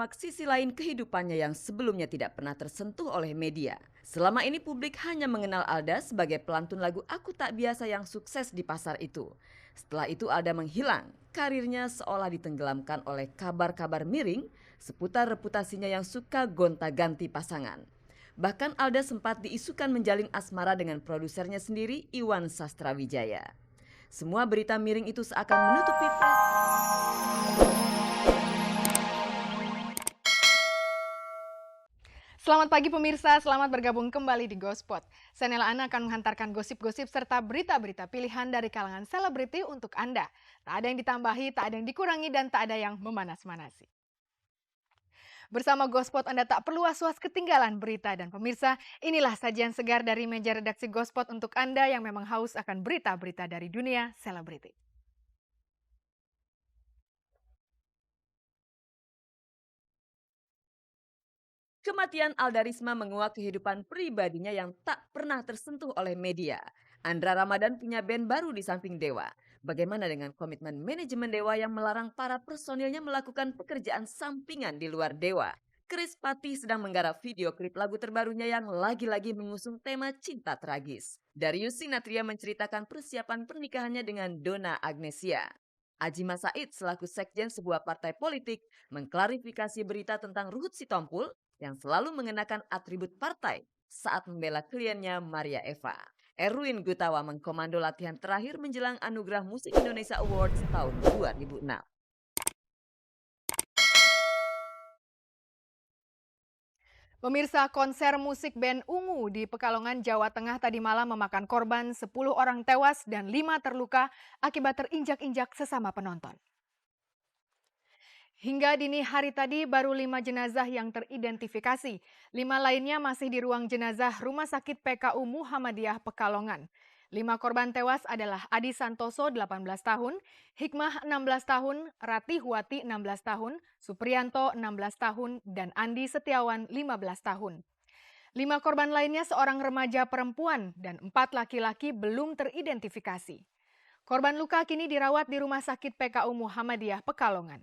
menguak sisi lain kehidupannya yang sebelumnya tidak pernah tersentuh oleh media. Selama ini publik hanya mengenal Alda sebagai pelantun lagu Aku Tak Biasa yang sukses di pasar itu. Setelah itu Alda menghilang, karirnya seolah ditenggelamkan oleh kabar-kabar miring seputar reputasinya yang suka gonta-ganti pasangan. Bahkan Alda sempat diisukan menjalin asmara dengan produsernya sendiri, Iwan Sastrawijaya. Semua berita miring itu seakan menutupi Selamat pagi pemirsa, selamat bergabung kembali di Gospot. Saya Nela Ana akan menghantarkan gosip-gosip serta berita-berita pilihan dari kalangan selebriti untuk Anda. Tak ada yang ditambahi, tak ada yang dikurangi, dan tak ada yang memanas-manasi. Bersama Gospot Anda tak perlu was-was ketinggalan berita, dan pemirsa, inilah sajian segar dari meja redaksi Gospot untuk Anda yang memang haus akan berita-berita dari dunia selebriti. Kematian Alda Risma menguak kehidupan pribadinya yang tak pernah tersentuh oleh media. Andra Ramadan punya band baru di samping Dewa. Bagaimana dengan komitmen manajemen Dewa yang melarang para personilnya melakukan pekerjaan sampingan di luar Dewa? Chris Patti sedang menggarap video klip lagu terbarunya yang lagi-lagi mengusung tema cinta tragis. Darius Sinathrya menceritakan persiapan pernikahannya dengan Donna Agnesia. Ajima Said selaku sekjen sebuah partai politik mengklarifikasi berita tentang Ruhut Sitompul yang selalu mengenakan atribut partai saat membela kliennya Maria Eva. Erwin Gutawa mengkomando latihan terakhir menjelang Anugerah Musik Indonesia Awards tahun 2006. Pemirsa, konser musik band Ungu di Pekalongan, Jawa Tengah tadi malam memakan korban 10 orang tewas dan 5 terluka akibat terinjak-injak sesama penonton. Hingga dini hari tadi baru 5 jenazah yang teridentifikasi. 5 lainnya masih di ruang jenazah Rumah Sakit PKU Muhammadiyah Pekalongan. 5 korban tewas adalah Adi Santoso 18 tahun, Hikmah 16 tahun, Rati Huati 16 tahun, Supriyanto 16 tahun, dan Andi Setiawan 15 tahun. 5 korban lainnya seorang remaja perempuan dan 4 laki-laki belum teridentifikasi. Korban luka kini dirawat di Rumah Sakit PKU Muhammadiyah Pekalongan.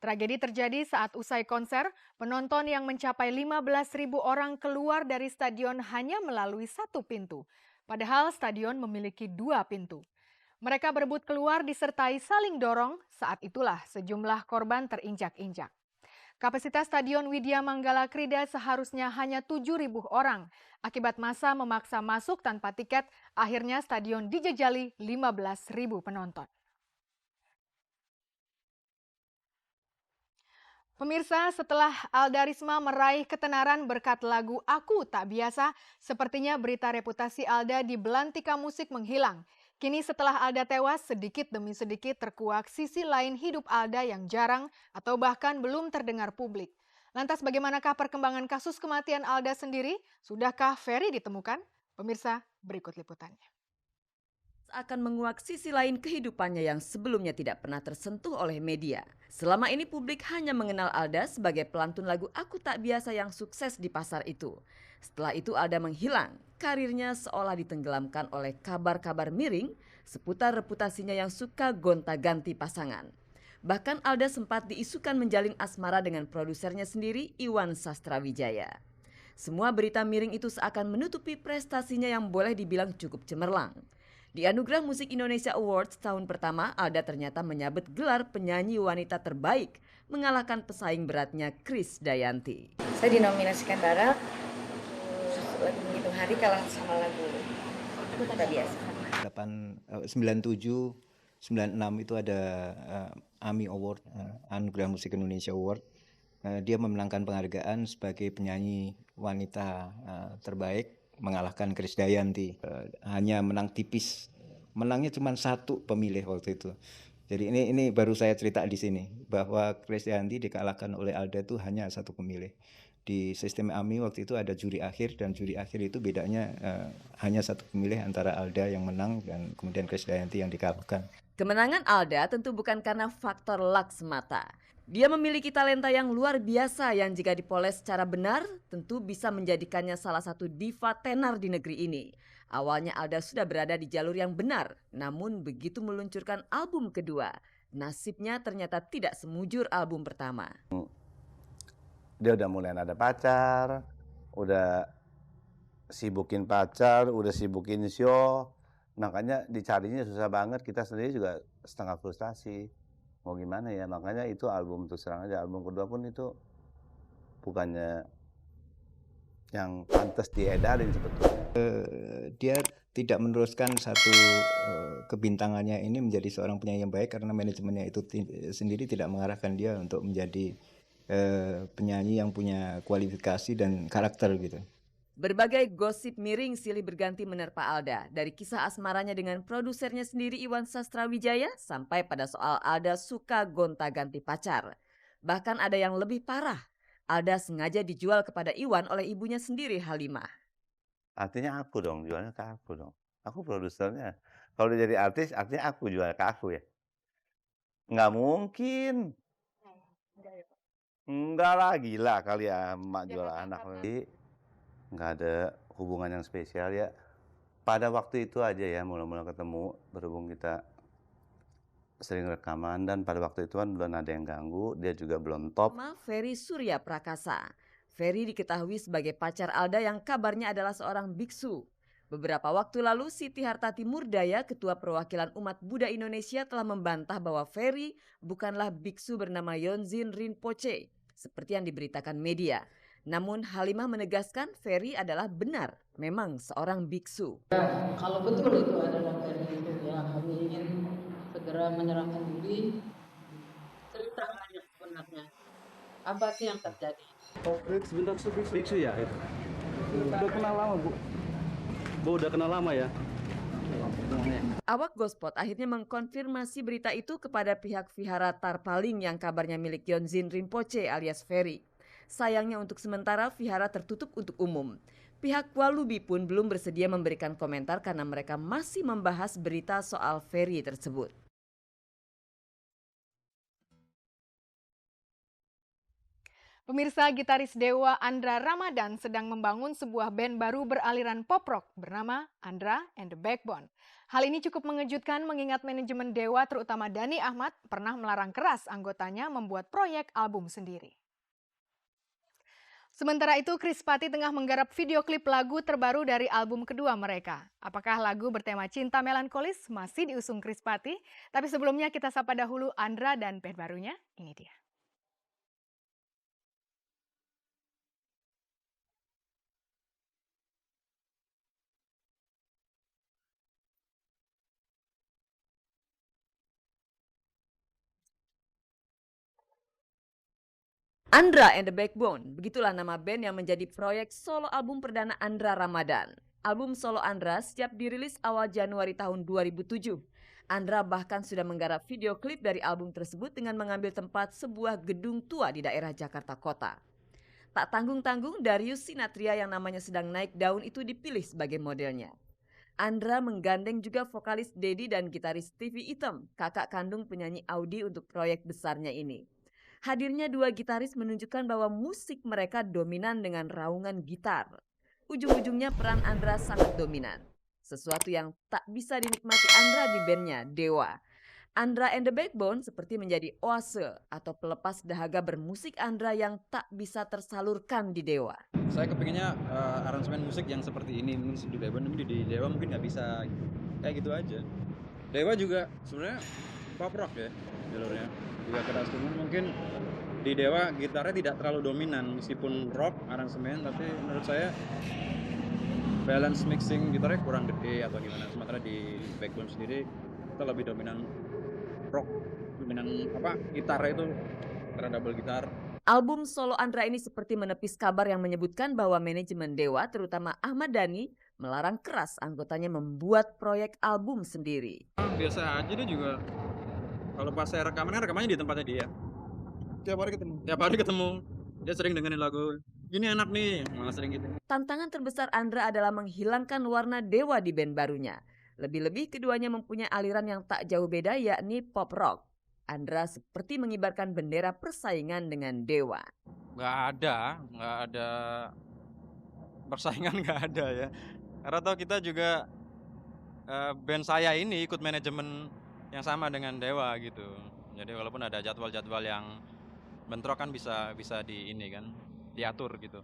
Tragedi terjadi saat usai konser, penonton yang mencapai 15.000 orang keluar dari stadion hanya melalui satu pintu. Padahal stadion memiliki 2 pintu. Mereka berebut keluar disertai saling dorong, saat itulah sejumlah korban terinjak-injak. Kapasitas Stadion Widya Manggala Krida seharusnya hanya 7.000 orang. Akibat massa memaksa masuk tanpa tiket, akhirnya stadion dijejali 15.000 penonton. Pemirsa, setelah Alda Risma meraih ketenaran berkat lagu Aku Tak Biasa, sepertinya berita reputasi Alda di belantika musik menghilang. Kini setelah Alda tewas, sedikit demi sedikit terkuak sisi lain hidup Alda yang jarang atau bahkan belum terdengar publik. Lantas bagaimanakah perkembangan kasus kematian Alda sendiri? Sudahkah Ferry ditemukan? Pemirsa, berikut liputannya. Akan menguak sisi lain kehidupannya yang sebelumnya tidak pernah tersentuh oleh media. Selama ini publik hanya mengenal Alda sebagai pelantun lagu Aku Tak Biasa yang sukses di pasar itu. Setelah itu Alda menghilang, karirnya seolah ditenggelamkan oleh kabar-kabar miring seputar reputasinya yang suka gonta-ganti pasangan. Bahkan Alda sempat diisukan menjalin asmara dengan produsernya sendiri, Iwan Sastrawijaya. Semua berita miring itu seakan menutupi prestasinya yang boleh dibilang cukup cemerlang. Di Anugerah Musik Indonesia Awards tahun pertama, Alda ternyata menyabet gelar penyanyi wanita terbaik, mengalahkan pesaing beratnya Chris Dayanti. Saya dinominasikan barak, lagu Menghitung Hari kalah sama lagu Aku Tak Biasa. 97, 96 itu ada AMI Award, Anugerah Musik Indonesia Award. Dia memenangkan penghargaan sebagai penyanyi wanita terbaik, mengalahkan Chris Dayanti. Hanya menang tipis, menangnya cuma 1 pemilih waktu itu. Jadi ini baru saya cerita di sini bahwa Chris Dayanti dikalahkan oleh Alda itu hanya 1 pemilih. Di sistem AMI waktu itu ada juri akhir, dan juri akhir itu bedanya hanya 1 pemilih antara Alda yang menang dan kemudian Chris Dayanti yang dikalahkan. Kemenangan Alda tentu bukan karena faktor luck semata. Dia memiliki talenta yang luar biasa yang jika dipoles secara benar tentu bisa menjadikannya salah satu diva tenar di negeri ini. Awalnya Alda sudah berada di jalur yang benar, namun begitu meluncurkan album kedua, nasibnya ternyata tidak semujur album pertama. Dia udah mulai ada pacar, udah sibukin pacar, udah sibukin show, makanya dicarinya susah banget. Kita sendiri juga setengah frustasi. Mau gimana ya, makanya itu album terus terang aja, album kedua pun itu bukannya yang pantas diedarin sebetulnya. Dia tidak meneruskan satu kebintangannya ini menjadi seorang penyanyi yang baik karena manajemennya itu sendiri tidak mengarahkan dia untuk menjadi penyanyi yang punya kualifikasi dan karakter gitu. Berbagai gosip miring silih berganti menerpa Alda, dari kisah asmaranya dengan produsernya sendiri Iwan Sastrawijaya sampai pada soal Alda suka gonta-ganti pacar. Bahkan ada yang lebih parah, Alda sengaja dijual kepada Iwan oleh ibunya sendiri Halimah. Artinya aku dong, jualnya ke aku dong. Aku produsernya. Kalau dia jadi artis, artinya aku jual ke aku ya. Nggak mungkin. Enggak lah, gila kali ya emak jual anak. Jadi nggak ada hubungan yang spesial ya. Pada waktu itu aja ya mula-mula ketemu, berhubung kita sering rekaman dan pada waktu itu kan belum ada yang ganggu, dia juga belum top. Nama Ferry Surya Prakasa. Ferry diketahui sebagai pacar Alda yang kabarnya adalah seorang biksu. Beberapa waktu lalu Siti Hartati Murdaya, Ketua Perwakilan Umat Buddha Indonesia, telah membantah bahwa Ferry bukanlah biksu bernama Yonzin Rinpoche seperti yang diberitakan media. Namun Halimah menegaskan Ferry adalah benar memang seorang biksu. Kalau betul itu adalah Ferry itu ya, kami ingin segera menyerahkan diri. Cerita aja sebenarnya. Apa sih yang terjadi? Oh, sebentar, biksu ya itu. Udah kenal lama, Bu. Bu udah kenal lama ya? Awak Gospot akhirnya mengkonfirmasi berita itu kepada pihak Vihara Tarpaling yang kabarnya milik Yonzin Rinpoche alias Ferry. Sayangnya untuk sementara Vihara tertutup untuk umum. Pihak Walubi pun belum bersedia memberikan komentar karena mereka masih membahas berita soal Ferry tersebut. Pemirsa, gitaris Dewa Andra Ramadan sedang membangun sebuah band baru beraliran pop rock bernama Andra and the Backbone. Hal ini cukup mengejutkan mengingat manajemen Dewa terutama Dhani Ahmad pernah melarang keras anggotanya membuat proyek album sendiri. Sementara itu, Krispati tengah menggarap video klip lagu terbaru dari album kedua mereka. Apakah lagu bertema cinta melankolis masih diusung Krispati? Tapi sebelumnya kita sapa dahulu Andra dan band barunya. Ini dia. Andra and the Backbone, begitulah nama band yang menjadi proyek solo album perdana Andra Ramadan. Album solo Andra siap dirilis awal Januari tahun 2007. Andra bahkan sudah menggarap video klip dari album tersebut dengan mengambil tempat sebuah gedung tua di daerah Jakarta Kota. Tak tanggung-tanggung, Darius Sinatria yang namanya sedang naik daun itu dipilih sebagai modelnya. Andra menggandeng juga vokalis Dedi dan gitaris TV Item, kakak kandung penyanyi Audi untuk proyek besarnya ini. Hadirnya dua gitaris menunjukkan bahwa musik mereka dominan dengan raungan gitar. Ujung-ujungnya peran Andra sangat dominan. Sesuatu yang tak bisa dinikmati Andra di bandnya, Dewa. Andra and the Backbone seperti menjadi oase atau pelepas dahaga bermusik Andra yang tak bisa tersalurkan di Dewa. Saya kepinginnya aransemen musik yang seperti ini, mungkin di Backbone, tapi di Dewa mungkin nggak bisa kayak gitu aja. Dewa juga sebenarnya pop rock ya jalurnya. Juga keras, cuman mungkin di Dewa gitarnya tidak terlalu dominan meskipun rock aransemen, tapi menurut saya balance mixing gitarnya kurang gede atau gimana. Sementara di Backbone sendiri kita lebih dominan rock, dominan gitarnya itu karena double gitar. Album solo Andra ini seperti menepis kabar yang menyebutkan bahwa manajemen Dewa terutama Ahmad Dhani melarang keras anggotanya membuat proyek album sendiri. Biasa aja dia juga. Kalau pas saya rekaman kan rekamannya di tempatnya dia. Tiap hari ketemu. Dia sering dengerin lagu. Ini enak nih, malah sering gitu. Tantangan terbesar Andra adalah menghilangkan warna Dewa di band barunya. Lebih-lebih keduanya mempunyai aliran yang tak jauh beda yakni pop rock. Andra seperti mengibarkan bendera persaingan dengan Dewa. Nggak ada persaingan, nggak ada ya. Karena tahu kita juga band saya ini ikut manajemen yang sama dengan Dewa gitu. Jadi walaupun ada jadwal-jadwal yang bentrok kan bisa di ini kan. diatur gitu.